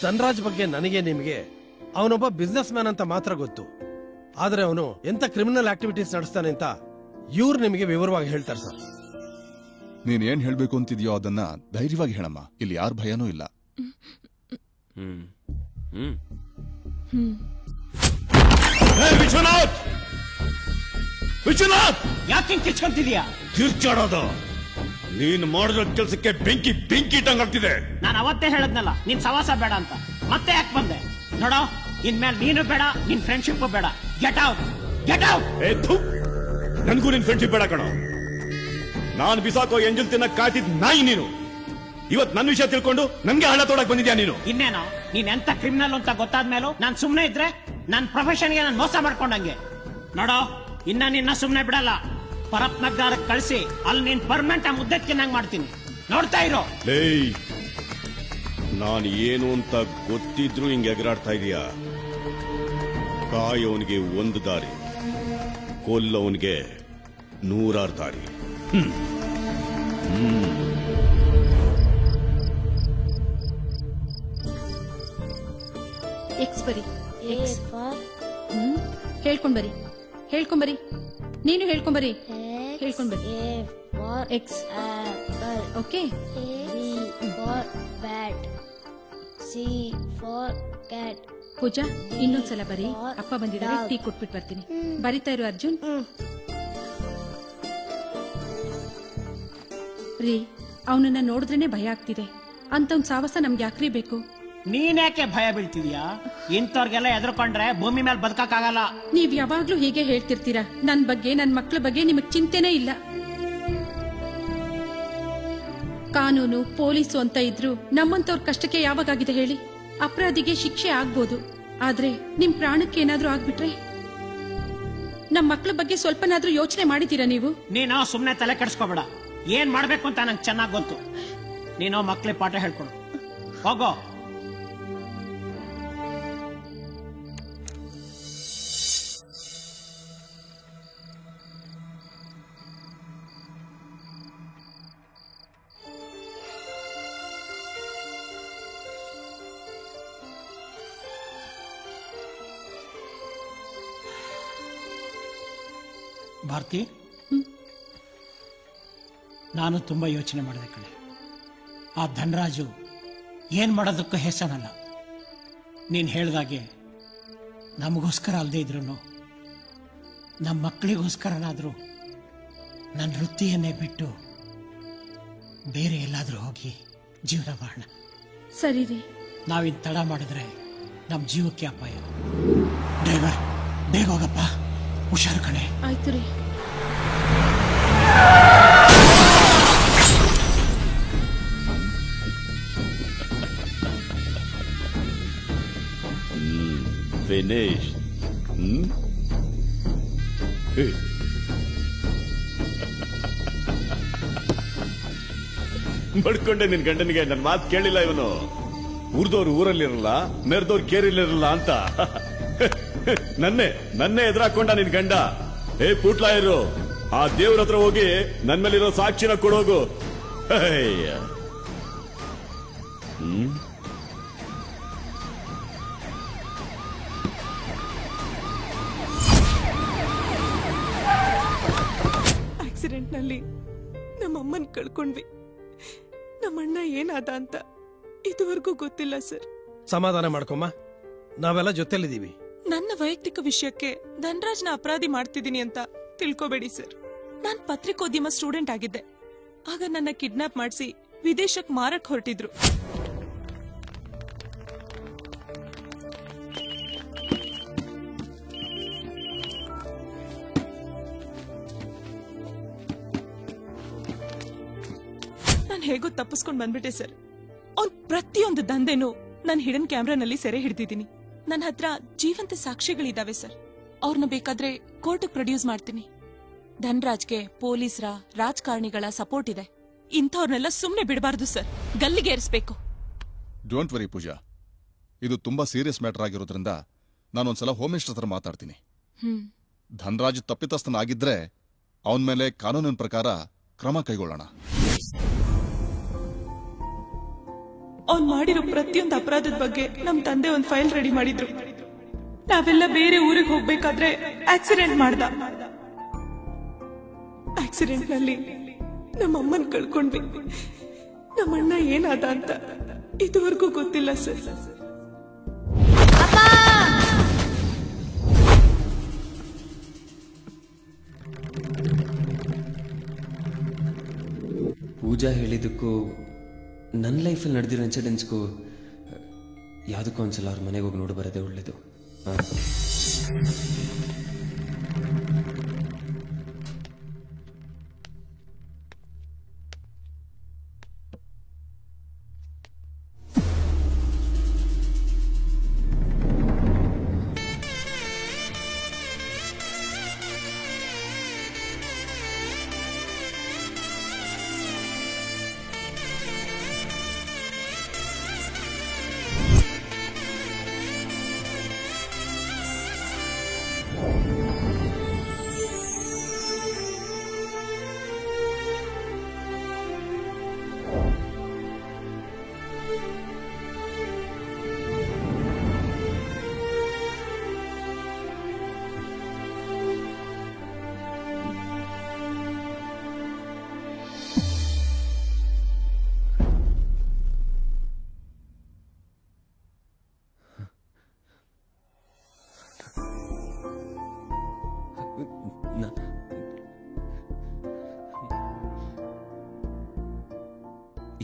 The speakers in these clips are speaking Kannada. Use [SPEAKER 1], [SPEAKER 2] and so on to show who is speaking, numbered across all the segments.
[SPEAKER 1] ಧನರಾಜ್ ಬಗ್ಗೆ ನನಗೆ ನಿಮಗೆ ಅವನೊಬ್ಬ ಬಿಸ್ನೆಸ್ ಮ್ಯಾನ್ ಅಂತ ಮಾತ್ರ ಗೊತ್ತು. ಆದ್ರೆ ಅವನು ಎಂತ ಕ್ರಿಮಿನಲ್ ಆಕ್ಟಿವಿಟೀಸ್ ನಡೆಸ್ತಾನೆ ಅಂತ ಇವ್ರು ನಿಮಗೆ ವಿವರವಾಗಿ ಹೇಳ್ತಾರೆ ಸರ್.
[SPEAKER 2] ನೀನ್ ಏನ್ ಹೇಳ್ಬೇಕು ಅಂತಿದ್ಯೋ ಅದನ್ನ ಧೈರ್ಯವಾಗಿ ಹೇಳಮ್ಮ, ಇಲ್ಲಿ ಯಾರ ಭಯನೂ ಇಲ್ಲ.
[SPEAKER 3] ವಿಶ್ವನಾಥ್, ವಿಶ್ವನಾಥ್,
[SPEAKER 4] ಯಾಕೆ ಕಿಚ್ಕೊಂತಿದ್ಯಾ?
[SPEAKER 3] ಕಿರ್ಚಾಡೋದು ನೀನ್ ಮಾಡಿರೋ ಕೆಲಸಕ್ಕೆ ಬೆಂಕಿ ಬೆಂಕಿ ಇಟ್ಟಂಗಾಗ್ತಿದೆ.
[SPEAKER 4] ನಾನು ಅವತ್ತೇ ಹೇಳದ್ನಲ್ಲ ನಿನ್ ಸವಾಸ ಬೇಡ ಅಂತ, ಮತ್ತೆ ಯಾಕೆ ಬಂದೆ? ನೋಡೋ, ಇನ್ಮೇಲೆ ನೀನು ಬೇಡ, ನಿನ್ ಫ್ರೆಂಡ್ಶಿಪ್ ಬೇಡ. Get out, get out.
[SPEAKER 3] ನನ್ಗೂ ನಿನ್ ಫ್ರೆಂಡ್ಶಿಪ್ ಬೇಡ ಕಣೋ. ನಾನ್ ಬಿಸಾಕೋ ಎಂಜಲ್ ತಿನ್ನಕ್ ಕಾಯ್ತಿದ್ ನಾಯಿ ನೀನು. ಇವತ್ ನನ್ ವಿಷಯ ತಿಳ್ಕೊಂಡು ನನ್ಗೆ ಹಣ ತೋಡಕ್ ಬಂದಿದ್ಯಾ ನೀನು.
[SPEAKER 4] ಇನ್ನೇನೋ, ನೀನ್ ಎಂತ ಕ್ರಿಮಿನಲ್ ಅಂತ ಗೊತ್ತಾದ್ಮೇಲೂ ನಾನ್ ಸುಮ್ನೆ ಇದ್ರೆ ನನ್ ಪ್ರೊಫೆಷನ್ಗೆ ನಾನು ಮೋಸ ಮಾಡ್ಕೊಂಡಂಗೆ. ನೋಡೋ, ಇನ್ನ ನಿನ್ನ ಸುಮ್ನೆ ಬಿಡಲ್ಲ. ಪರಪ್ ನಗರಕ್ಕೆ ಕಳಿಸಿ ಅಲ್ಲಿ ನೀನ್ ಪರ್ಮನೆಂಟ್ ಮುದ್ದೆ ತಿನ್ನಂಗ್ ಮಾಡ್ತೀನಿ. ನೋಡ್ತಾ ಇರೋ.
[SPEAKER 3] ನಾನು ಏನು ಅಂತ ಗೊತ್ತಿದ್ರು ಹಿಂಗೆ ಎಗರಾಡ್ತಾ ಇದೀಯಾ? ಕಾಯೋನ್ಗೆ ಒಂದು ದಾರಿ, ಕೊಲ್ಲವನ್ಗೆ 100 ದಾರಿ.
[SPEAKER 5] ಎಕ್ಸ್ ಬರಿ. ಹೇಳ್ಕೊಂಬರಿ, ಹೇಳ್ಕೊಂಬರಿ. ನೀನು ಹೇಳ್ಕೊಂಬರಿ, ಹೇಳ್ಕೊಂಬರಿ. ಎಕ್ಸ್. ಓಕೆ. ಪೂಜಾ, ಇನ್ನೊಂದ್ಸಲ ಬರಿ. ಅಪ್ಪ ಬಂದಿದ್ದಾರೆ, ಟೀ ಕೊಟ್ಬಿಟ್ಟು ಬರ್ತೀನಿ. ಬರಿತಾ ಇರು ಅರ್ಜುನ್. ರೀ, ಅವನನ್ನ ನೋಡಿದ್ರೇನೆ ಭಯ ಆಗ್ತಿದೆ. ಅಂತವ್ನ ಸಾವಸ ನಮ್ಗೆ ಯಾಕ್ರಿ ಬೇಕು?
[SPEAKER 4] ನೀನ್ಯಾಕೆ ಭಯ ಬೀಳ್ತಿದ್ಯಾ? ಇಂಥವ್ರಿಗೆಲ್ಲ ಎದುರ್ಕೊಂಡ್ರೆ ಭೂಮಿ ಮೇಲೆ ಬದುಕಕ್ಕಾಗಲ್ಲ.
[SPEAKER 5] ನೀವ್ ಯಾವಾಗ್ಲೂ ಹೀಗೆ ಹೇಳ್ತಿರ್ತೀರಾ. ನನ್ ಬಗ್ಗೆ, ನನ್ ಮಕ್ಳ ಬಗ್ಗೆ ನಿಮಗ್ ಚಿಂತೆನೇ ಇಲ್ಲ. ಕಾನೂನು, ಪೊಲೀಸು ಅಂತ ಇದ್ರು ನಮ್ಮಂತವ್ರ ಕಷ್ಟಕ್ಕೆ ಯಾವಾಗಾಗಿದೆ ಹೇಳಿ? ಅಪರಾಧಿಗೆ ಶಿಕ್ಷೆ ಆಗ್ಬೋದು, ಆದ್ರೆ ನಿಮ್ ಪ್ರಾಣಕ್ಕೆ ಏನಾದ್ರೂ ಆಗ್ಬಿಟ್ರೆ ನಮ್ ಮಕ್ಳ ಬಗ್ಗೆ ಸ್ವಲ್ಪನಾದ್ರೂ ಯೋಚನೆ ಮಾಡಿದ್ದೀರಾ ನೀವು?
[SPEAKER 4] ನೀನು ಸುಮ್ನೆ ತಲೆ ಕೆಡಿಸ್ಕೋಬೇಡ. ಏನ್ ಮಾಡ್ಬೇಕು ಅಂತ ನಂಗೆ ಚೆನ್ನಾಗ್ ಗೊತ್ತು. ನೀನು ಮಕ್ಳಿಗೆ ಪಾಠ ಹೇಳ್ಕೊಡು. ಹೋಗೋ. ಭಾರತಿ, ನಾನು ತುಂಬಾ ಯೋಚನೆ ಮಾಡಿದೆ ಕಣೆ. ಆ ಧನರಾಜು ಏನ್ ಮಾಡೋದಕ್ಕೂ ಹೆಸನಲ್ಲ. ನೀನ್ ಹೇಳ್ದಾಗೆ ನಮಗೋಸ್ಕರ ಅಲ್ಲದೆ ಇದ್ರು ನಮ್ಮ ಮಕ್ಕಳಿಗೋಸ್ಕರನಾದ್ರೂ ನನ್ನ ವೃತ್ತಿಯನ್ನೇ ಬಿಟ್ಟು ಬೇರೆ ಎಲ್ಲಾದ್ರೂ ಹೋಗಿ ಜೀವನ ಮಾಡೋಣ.
[SPEAKER 5] ಸರಿ ರೀ.
[SPEAKER 4] ನಾವಿನ್ ತಡ ಮಾಡಿದ್ರೆ ನಮ್ಮ ಜೀವಕ್ಕೆ ಅಪಾಯ. ಡ್ರೈವರ್, ಬೇಗ ಹೋಗಪ್ಪ. ಹುಷಾರು ಕಣೆ.
[SPEAKER 5] ಆಯ್ತು ರೀ.
[SPEAKER 3] ಫಿನಿಶ್. ಬಡ್ಕೊಂಡೆ ನಿನ್ ಗಂಡನಿಗೆ. ನನ್ ಮಾತು ಕೇಳಿಲ್ಲ ಇವನು. ಊರ್ದವ್ರು ಊರಲ್ಲಿರಲ್ಲ, ಮೆರೆದವ್ರು ಕೇರಿಲಿರಲ್ಲ ಅಂತ ನನ್ನೇ ಎದುರಾಕೊಂಡ ನಿನ್ ಗಂಡ. ಪುಟ್ಲಾಯರು, ಆ ದೇವ್ರ ಹತ್ರ ಹೋಗಿ ನನ್ ಮೇಲಿರೋ ಸಾಕ್ಷಿನ ಕೊಡೋಗು.
[SPEAKER 6] ಆಕ್ಸಿಡೆಂಟ್ ನಲ್ಲಿ ನಮ್ಮಮ್ಮನ್ ಕಳ್ಕೊಂಡ್ವಿ. ನಮ್ಮಣ್ಣ ಏನಾದ ಅಂತ ಇದುವರೆಗೂ ಗೊತ್ತಿಲ್ಲ ಸರ್.
[SPEAKER 1] ಸಮಾಧಾನ ಮಾಡ್ಕೊಮ್ಮ, ನಾವೆಲ್ಲ ಜೊತೆಲಿದ್ದೀವಿ.
[SPEAKER 6] ನನ್ನ ವೈಯಕ್ತಿಕ ವಿಷಯಕ್ಕೆ ಧನರಾಜ್ನ ಅಪರಾಧಿ ಮಾಡ್ತಿದ್ದೀನಿ ಅಂತ ತಿಳ್ಕೊಬೇಡಿ ಸರ್. ನಾನ್ ಪತ್ರಿಕೋದ್ಯಮ ಸ್ಟೂಡೆಂಟ್ ಆಗಿದ್ದೆ. ಆಗ ನನ್ನ ಕಿಡ್ನಾಪ್ ಮಾಡಿಸಿ ವಿದೇಶಕ್ಕೆ ಮಾರಕ್ ಹೊರಟಿದ್ರು. ನಾನು ಹೇಗೋ ತಪ್ಪಿಸ್ಕೊಂಡ್ ಬಂದ್ಬಿಟ್ಟೆ ಸರ್. ಅವ್ನ್ ಪ್ರತಿಯೊಂದು ದಂಧೆನೂ ನಾನು ಹಿಡನ್ ಕ್ಯಾಮ್ರಾನಲ್ಲಿ ಸೆರೆ ಹಿಡಿದಿದ್ದೀನಿ. ನನ್ನ ಹತ್ರ ಜೀವಂತ ಸಾಕ್ಷಿಗಳಿದಾವೆ ಸರ್. ಅವ್ರನ್ನ ಬೇಕಾದ್ರೆ ಕೋರ್ಟ್ ಪ್ರೊಡ್ಯೂಸ್ ಮಾಡ್ತೀನಿ. ಧನರಾಜ್ಗೆ ಪೊಲೀಸರ, ರಾಜಕಾರಣಿಗಳ ಸಪೋರ್ಟ್ ಇದೆ. ಇಂಥವ್ರನ್ನೆಲ್ಲ ಸುಮ್ನೆ ಬಿಡಬಾರ್ದು ಸರ್, ಗಲ್ಲಿಗೆ ಏರಿಸಬೇಕು.
[SPEAKER 2] ಡೋಂಟ್ ವರಿ ಪೂಜಾ, ಇದು ತುಂಬಾ ಸೀರಿಯಸ್ ಮ್ಯಾಟರ್ ಆಗಿರೋದ್ರಿಂದ ನಾನೊಂದ್ಸಲ ಹೋಮ್ ಮಿನಿಸ್ಟರ್ ಹತ್ರ ಮಾತಾಡ್ತೀನಿ. ಧನರಾಜ್ ತಪ್ಪಿತಸ್ಥನಾಗಿದ್ರೆ ಅವನ ಮೇಲೆ ಕಾನೂನಿನ ಪ್ರಕಾರ ಕ್ರಮ ಕೈಗೊಳ್ಳೋಣ.
[SPEAKER 6] ಅವ್ನ್ ಮಾಡಿರೋ ಪ್ರತಿಯೊಂದು ಅಪರಾಧದ ಬಗ್ಗೆ ನಮ್ ತಂದೆ ಒಂದ್ ಫೈಲ್ ರೆಡಿ ಮಾಡಿದ್ರು. ನಾವೆಲ್ಲ ಬೇರೆ ಊರಿಗೆ ಹೋಗ್ಬೇಕಾದ್ರೆ ಆಕ್ಸಿಡೆಂಟ್ ಮಾಡ್ದ. ಆಕ್ಸಿಡೆಂಟ್ ನಲ್ಲಿ ನಮ್ಮ ಅಮ್ಮನ್ ಕಳ್ಕೊಂಡ್ವಿ. ನಮ್ಮಣ್ಣ ಏನಾದ ಅಂತ ಇದುವರೆಗೂ ಗೊತ್ತಿಲ್ಲ ಸರ್.
[SPEAKER 7] ಪೂಜಾ ಹೇಳಿದ್ದಕ್ಕೂ ನನ್ನ ಲೈಫಲ್ಲಿ ನಡೆದಿರೋ ಇನ್ಸಿಡೆಂಟ್ಸ್ಗೂ ಯಾವುದಕ್ಕೂ ಒಂದ್ಸಲ ಅವ್ರ ಮನೆಗೆ ಹೋಗಿ ನೋಡಿ ಬರೋದೇ ಒಳ್ಳೇದು.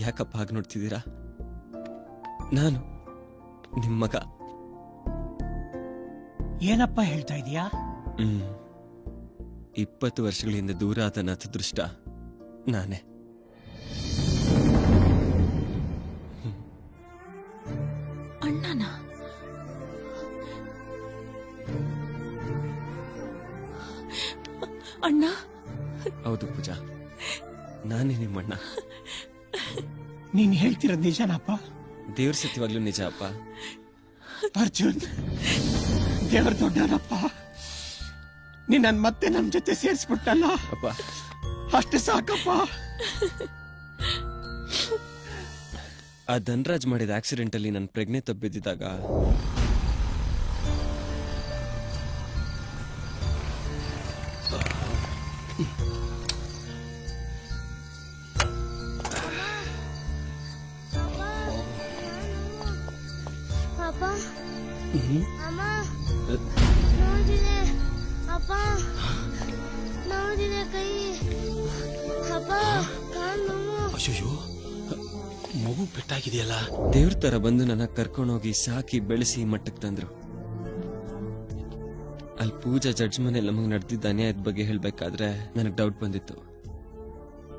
[SPEAKER 7] ಯಾಕಪ್ಪ ಹಾಗೆ ನೋಡ್ತಿದ್ದೀರಾ? ನಾನು ನಿಮ್ಮ ಮಗ.
[SPEAKER 4] ಏನಪ್ಪ ಹೇಳ್ತಾ ಇದೀಯಾ?
[SPEAKER 7] 20 ವರ್ಷಗಳ ಹಿಂದೆ ದೂರ ಆದ ನನ್ನ ಅದೃಷ್ಟ ನಾನೇ.
[SPEAKER 6] ಅಣ್ಣನ ಅಣ್ಣ?
[SPEAKER 7] ಹೌದು ಪೂಜಾ, ನಾನೇ ನಿಮ್ಮಣ್ಣ.
[SPEAKER 4] ನೀನ್ ಹೇಳ್ತಿರೋದು ನಿಜನಪ್ಪ?
[SPEAKER 7] ದೇವ್ರ ಸತ್ಯವಾಗ್ಲೂ ನಿಜ ಅಪ್ಪ.
[SPEAKER 4] ಅರ್ಜುನ್, ದೇವ್ರ ದೊಡ್ಡನಪ್ಪ. ನೀನ್ ನನ್ ಮತ್ತೆ ನಮ್ ಜೊತೆ ಸೇರಿಸ್ಬಿಟ್ಟಲ್ಲ
[SPEAKER 7] ಅಪ್ಪ.
[SPEAKER 4] ಅಷ್ಟೇ ಸಾಕಪ್ಪ.
[SPEAKER 7] ಆ ಧನ್ರಾಜ್ ಮಾಡಿದ ಆಕ್ಸಿಡೆಂಟ್ ಅಲ್ಲಿ ನನ್ನ ಪ್ರಜ್ಞೆ ತಬ್ಬಿದ್ದಾಗ
[SPEAKER 8] ಅಯ್ಯೋ, ಮಗು ಪೆಟ್ಟಾಗಿದೆಯಲ್ಲ.
[SPEAKER 7] ದೇವ್ರ ತರ ಬಂದು ನನ್ನ ಕರ್ಕೊಂಡೋಗಿ ಸಾಕಿ ಬೆಳೆಸಿ ಮಟ್ಟಕ್ಕೆ ತಂದ್ರು. ಅಲ್ಲಿ ಪೂಜಾ ಜಡ್ಜ್ ಮನೇಲಿ ನಮಗೆ ನಡೆದಿದ್ದ ಅನ್ಯಾಯದ ಬಗ್ಗೆ ಹೇಳ್ಬೇಕಾದ್ರೆ ನನಗೆ ಡೌಟ್ ಬಂದಿತ್ತು.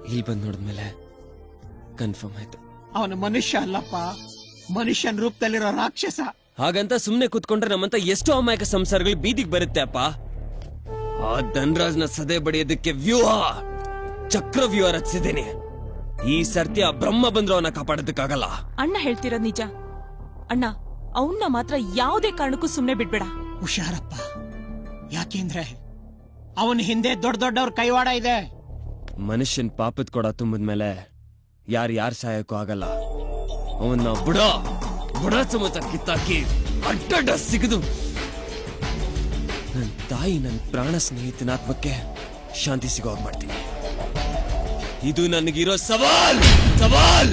[SPEAKER 7] ಇಲ್ಲಿ ಬಂದ್ ನೋಡಿದ್ಮೇಲೆ ಕನ್ಫರ್ಮ್ ಆಯ್ತು.
[SPEAKER 4] ಅವನು ಮನುಷ್ಯ ಅಲ್ಲಪ್ಪ, ಮನುಷ್ಯನ ರೂಪದಲ್ಲಿರೋ ರಾಕ್ಷಸ.
[SPEAKER 7] ಹಾಗಂತ ಸುಮ್ನೆ ಕೂತ್ಕೊಂಡ್ರೆ ನಮ್ಮಂತ ಎಷ್ಟೋ ಅಮಾಯಕ ಸಂಸಾರಗಳು ಬೀದಿಗೆ ಬರುತ್ತೆ ಅಪ್ಪ. ಆ ಧನ್ರಾಜ್ನ ಸದೆ ಬಡಿಯೋದಕ್ಕೆ ಚಕ್ರವ್ಯೂಹ ರಚಿಸಿದ್ದೀನಿ. ಈ ಸರ್ತಿ ಆ ಬ್ರಹ್ಮ ಬಂದ್ರು ಅವನ್ನ ಕಾಪಾಡೋದಕ್ಕಾಗಲ್ಲ.
[SPEAKER 6] ಅಣ್ಣ ಹೇಳ್ತಿರೋದ್ ನಿಜ. ಅಣ್ಣ, ಅವನ್ನ ಮಾತ್ರ ಯಾವುದೇ ಕಾರಣಕ್ಕೂ ಸುಮ್ನೆ ಬಿಡ್ಬೇಡ.
[SPEAKER 4] ಹುಷಾರಪ್ಪ, ಯಾಕೆಂದ್ರೆ ಅವನ ಹಿಂದೆ ದೊಡ್ಡ ದೊಡ್ಡವ್ರ ಕೈವಾಡ ಇದೆ.
[SPEAKER 7] ಮನುಷ್ಯನ್ ಪಾಪದ ಕೊಡ ತುಂಬಿದ್ಮೇಲೆ ಯಾರು ಸಹಾಯಕ್ಕೂ ಆಗಲ್ಲ. ಅವನ್ನ ಬುಡ ಸಮೇತ ಕಿತ್ತಾಕಿ ಅಡ್ಡ ಸಿಗದು ನನ್ನ ತಾಯಿ, ನನ್ನ ಪ್ರಾಣ ಸ್ನೇಹಿತನ ಆತ್ಮಕ್ಕೆ ಶಾಂತಿ ಸಿಗೋ ಮಾಡ್ತೀನಿ. ಇದು ನನಗಿರೋ ಸವಾಲ್.